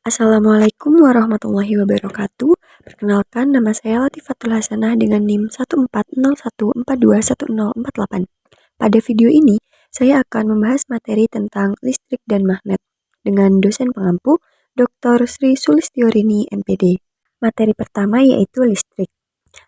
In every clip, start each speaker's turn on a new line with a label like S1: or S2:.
S1: Assalamualaikum warahmatullahi wabarakatuh. Perkenalkan, nama saya Latifatul Hasanah dengan NIM 14014210448. Pada video ini, saya akan membahas materi tentang listrik dan magnet dengan dosen pengampu Dr. Sri Sulistiorini, MPD. Materi pertama yaitu listrik.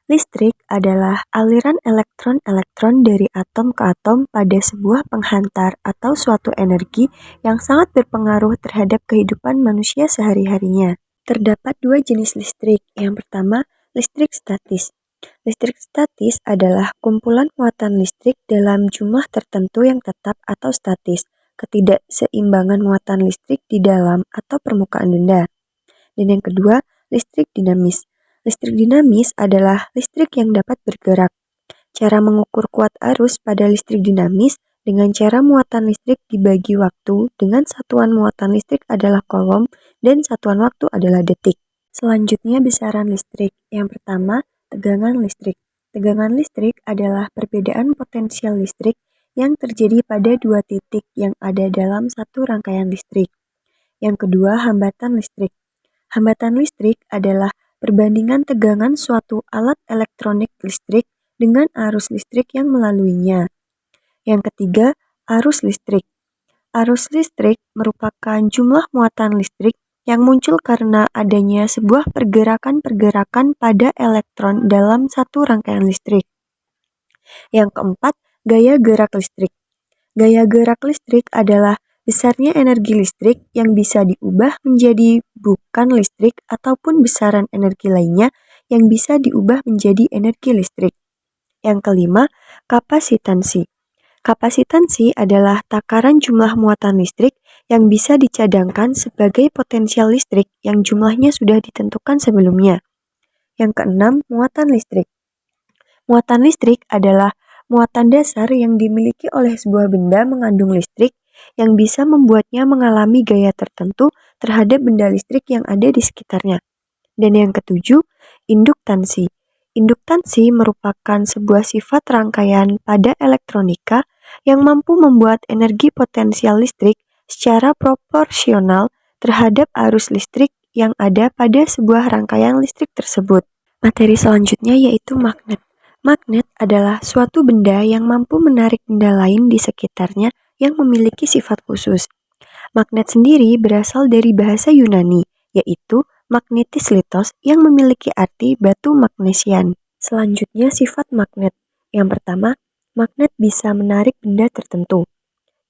S1: Listrik adalah aliran elektron-elektron dari atom ke atom pada sebuah penghantar atau suatu energi yang sangat berpengaruh terhadap kehidupan manusia sehari-harinya. Terdapat dua jenis listrik. Yang pertama, listrik statis. Listrik statis adalah kumpulan muatan listrik dalam jumlah tertentu yang tetap atau statis, ketidakseimbangan muatan listrik di dalam atau permukaan benda. Dan yang kedua, listrik dinamis. Listrik dinamis adalah listrik yang dapat bergerak. Cara mengukur kuat arus pada listrik dinamis dengan cara muatan listrik dibagi waktu dengan satuan muatan listrik adalah kolom dan satuan waktu adalah detik. Selanjutnya besaran listrik. Yang pertama, tegangan listrik. Tegangan listrik adalah perbedaan potensial listrik yang terjadi pada dua titik yang ada dalam satu rangkaian listrik. Yang kedua, hambatan listrik. Hambatan listrik adalah perbandingan tegangan suatu alat elektronik listrik dengan arus listrik yang melaluinya. Yang ketiga, arus listrik. Arus listrik merupakan jumlah muatan listrik yang muncul karena adanya sebuah pergerakan-pergerakan pada elektron dalam satu rangkaian listrik. Yang keempat, gaya gerak listrik. Gaya gerak listrik adalah besarnya energi listrik yang bisa diubah menjadi bukan listrik ataupun besaran energi lainnya yang bisa diubah menjadi energi listrik. Yang kelima, kapasitansi. Kapasitansi adalah takaran jumlah muatan listrik yang bisa dicadangkan sebagai potensial listrik yang jumlahnya sudah ditentukan sebelumnya. Yang keenam, muatan listrik. Muatan listrik adalah muatan dasar yang dimiliki oleh sebuah benda mengandung listrik yang bisa membuatnya mengalami gaya tertentu terhadap benda listrik yang ada di sekitarnya. Dan yang ketujuh, induktansi. Induktansi merupakan sebuah sifat rangkaian pada elektronika yang mampu membuat energi potensial listrik secara proporsional terhadap arus listrik yang ada pada sebuah rangkaian listrik tersebut. Materi selanjutnya yaitu magnet. Magnet adalah suatu benda yang mampu menarik benda lain di sekitarnya yang memiliki sifat khusus. Magnet sendiri berasal dari bahasa Yunani, yaitu magnetis litos yang memiliki arti batu magnesian. Selanjutnya sifat magnet. Yang pertama, magnet bisa menarik benda tertentu.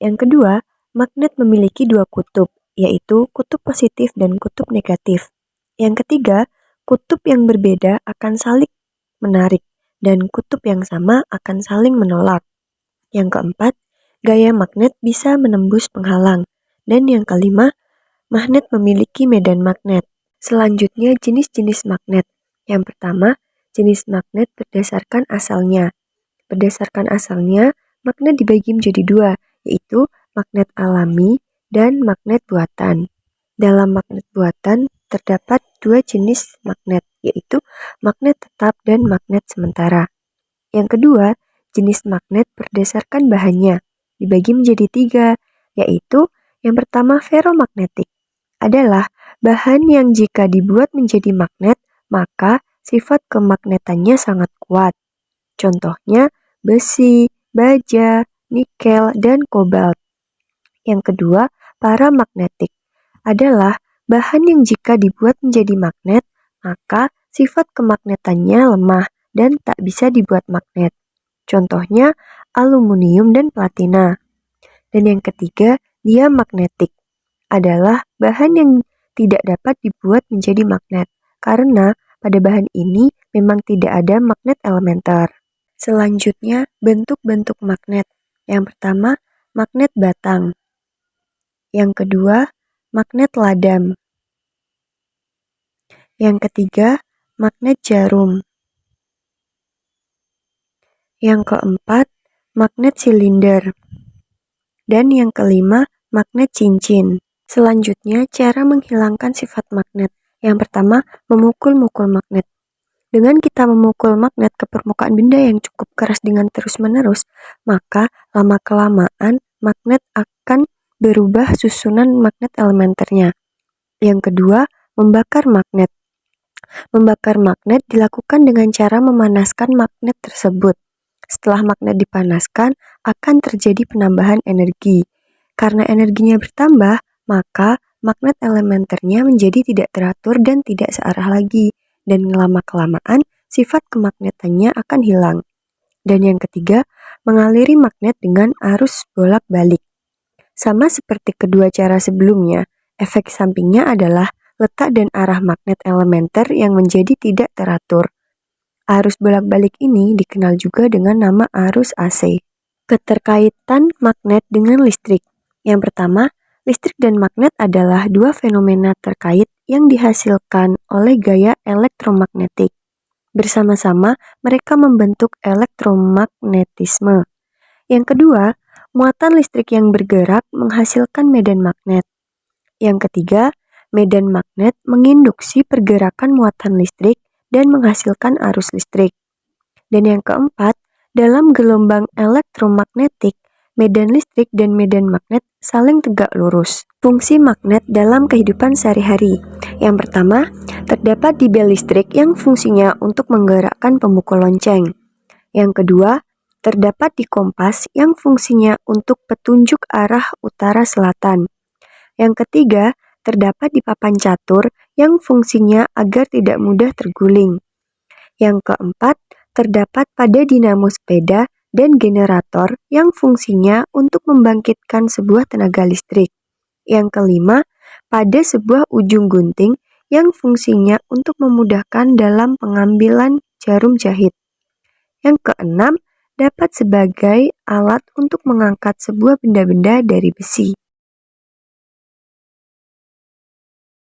S1: Yang kedua, magnet memiliki dua kutub, yaitu kutub positif dan kutub negatif. Yang ketiga, kutub yang berbeda akan saling menarik, dan kutub yang sama akan saling menolak. Yang keempat, gaya magnet bisa menembus penghalang. Dan yang kelima, magnet memiliki medan magnet. Selanjutnya, jenis-jenis magnet. Yang pertama, jenis magnet berdasarkan asalnya. Berdasarkan asalnya, magnet dibagi menjadi dua, yaitu magnet alami dan magnet buatan. Dalam magnet buatan, terdapat dua jenis magnet, yaitu magnet tetap dan magnet sementara. Yang kedua, jenis magnet berdasarkan bahannya, dibagi menjadi tiga, yaitu yang pertama ferromagnetik, adalah bahan yang jika dibuat menjadi magnet, maka sifat kemagnetannya sangat kuat. Contohnya besi, baja, nikel, dan kobalt. Yang kedua, paramagnetik, adalah bahan yang jika dibuat menjadi magnet, maka sifat kemagnetannya lemah dan tak bisa dibuat magnet. Contohnya aluminium dan platina. Dan yang ketiga, diamagnetik, adalah bahan yang tidak dapat dibuat menjadi magnet, karena pada bahan ini memang tidak ada magnet elementer. Selanjutnya, bentuk-bentuk magnet. Yang pertama, magnet batang. Yang kedua, magnet ladam. Yang ketiga, magnet jarum. Yang keempat, magnet silinder. Dan yang kelima, magnet cincin. Selanjutnya, cara menghilangkan sifat magnet. Yang pertama, memukul-mukul magnet. Dengan kita memukul magnet ke permukaan benda yang cukup keras dengan terus-menerus, maka lama-kelamaan magnet akan berubah susunan magnet elementernya. Yang kedua, membakar magnet. Membakar magnet dilakukan dengan cara memanaskan magnet tersebut. Setelah magnet dipanaskan, akan terjadi penambahan energi. Karena energinya bertambah, maka magnet elementernya menjadi tidak teratur dan tidak searah lagi. Dan lama-kelamaan, sifat kemagnetannya akan hilang. Dan yang ketiga, mengaliri magnet dengan arus bolak-balik. Sama seperti kedua cara sebelumnya, efek sampingnya adalah letak dan arah magnet elementer yang menjadi tidak teratur. Arus bolak-balik ini dikenal juga dengan nama arus AC. Keterkaitan magnet dengan listrik. Yang pertama, listrik dan magnet adalah dua fenomena terkait yang dihasilkan oleh gaya elektromagnetik. Bersama-sama, mereka membentuk elektromagnetisme. Yang kedua, muatan listrik yang bergerak menghasilkan medan magnet. Yang ketiga, medan magnet menginduksi pergerakan muatan listrik dan menghasilkan arus listrik. Dan yang keempat, dalam gelombang elektromagnetik, medan listrik dan medan magnet saling tegak lurus. Fungsi magnet dalam kehidupan sehari-hari. Yang pertama, terdapat di bel listrik yang fungsinya untuk menggerakkan pemukul lonceng. Yang kedua, terdapat di kompas yang fungsinya untuk petunjuk arah utara-selatan. Yang ketiga, terdapat di papan catur yang fungsinya agar tidak mudah terguling. Yang keempat, terdapat pada dinamo sepeda dan generator yang fungsinya untuk membangkitkan sebuah tenaga listrik. Yang kelima, pada sebuah ujung gunting yang fungsinya untuk memudahkan dalam pengambilan jarum jahit. Yang keenam, dapat sebagai alat untuk mengangkat sebuah benda-benda dari besi.